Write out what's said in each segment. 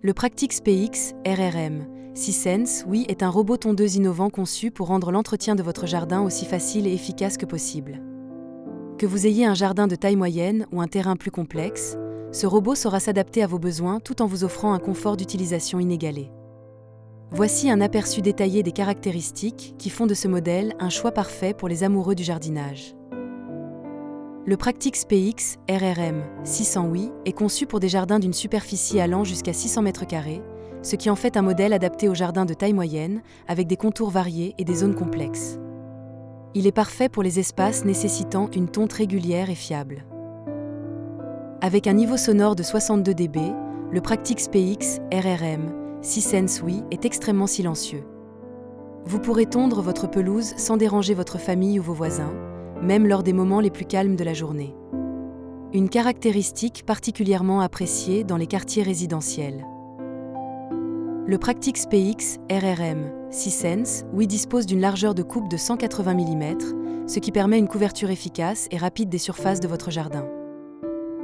Le Practix PX RRM 6sense Oui est un robot tondeuse innovant conçu pour rendre l'entretien de votre jardin aussi facile et efficace que possible. Que vous ayez un jardin de taille moyenne ou un terrain plus complexe, ce robot saura s'adapter à vos besoins tout en vous offrant un confort d'utilisation inégalé. Voici un aperçu détaillé des caractéristiques qui font de ce modèle un choix parfait pour les amoureux du jardinage. Le Practix PX RRM 600 Oui est conçu pour des jardins d'une superficie allant jusqu'à 600 m², ce qui en fait un modèle adapté aux jardins de taille moyenne, avec des contours variés et des zones complexes. Il est parfait pour les espaces nécessitant une tonte régulière et fiable. Avec un niveau sonore de 62 dB, le Practix PX RRM 6sense Oui est extrêmement silencieux. Vous pourrez tondre votre pelouse sans déranger votre famille ou vos voisins, même lors des moments les plus calmes de la journée. Une caractéristique particulièrement appréciée dans les quartiers résidentiels. Le Practix PX RRM 6sense Oui dispose d'une largeur de coupe de 180 mm, ce qui permet une couverture efficace et rapide des surfaces de votre jardin.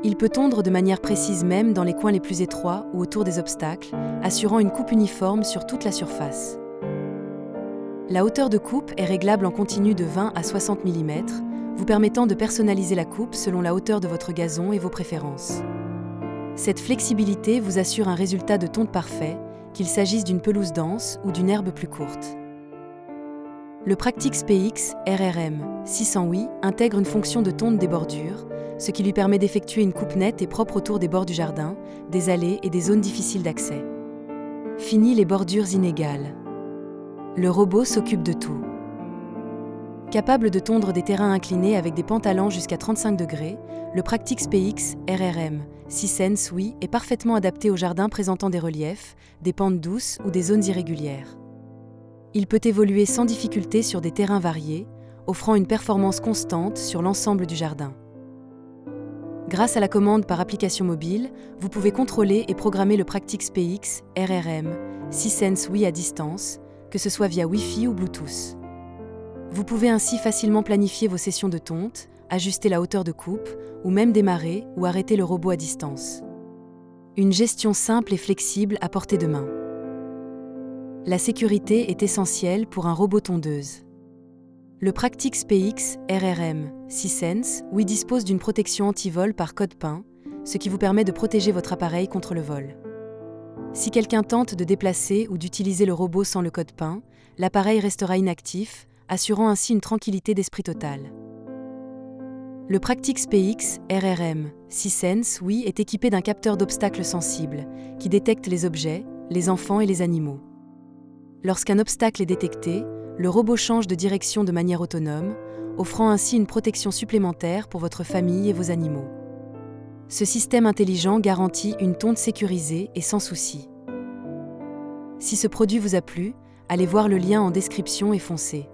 Il peut tondre de manière précise même dans les coins les plus étroits ou autour des obstacles, assurant une coupe uniforme sur toute la surface. La hauteur de coupe est réglable en continu de 20 à 60 mm, vous permettant de personnaliser la coupe selon la hauteur de votre gazon et vos préférences. Cette flexibilité vous assure un résultat de tonte parfait, qu'il s'agisse d'une pelouse dense ou d'une herbe plus courte. Le Practix PX RRM 600 Oui intègre une fonction de tonte des bordures, ce qui lui permet d'effectuer une coupe nette et propre autour des bords du jardin, des allées et des zones difficiles d'accès. Fini les bordures inégales. Le robot s'occupe de tout. Capable de tondre des terrains inclinés avec des pentes allant jusqu'à 35 degrés, le Practix PX RRM 6sense Oui est parfaitement adapté aux jardins présentant des reliefs, des pentes douces ou des zones irrégulières. Il peut évoluer sans difficulté sur des terrains variés, offrant une performance constante sur l'ensemble du jardin. Grâce à la commande par application mobile, vous pouvez contrôler et programmer le Practix PX RRM 6sense Oui à distance, que ce soit via Wi-Fi ou Bluetooth. Vous pouvez ainsi facilement planifier vos sessions de tonte, ajuster la hauteur de coupe, ou même démarrer ou arrêter le robot à distance. Une gestion simple et flexible à portée de main. La sécurité est essentielle pour un robot tondeuse. Le Practix PX RRM 6sense Oui dispose d'une protection anti-vol par code PIN, ce qui vous permet de protéger votre appareil contre le vol. Si quelqu'un tente de déplacer ou d'utiliser le robot sans le code PIN, l'appareil restera inactif, assurant ainsi une tranquillité d'esprit totale. Le Practix PX RRM 6sense Oui est équipé d'un capteur d'obstacles sensible, qui détecte les objets, les enfants et les animaux. Lorsqu'un obstacle est détecté, le robot change de direction de manière autonome, offrant ainsi une protection supplémentaire pour votre famille et vos animaux. Ce système intelligent garantit une tonte sécurisée et sans souci. Si ce produit vous a plu, allez voir le lien en description et foncez.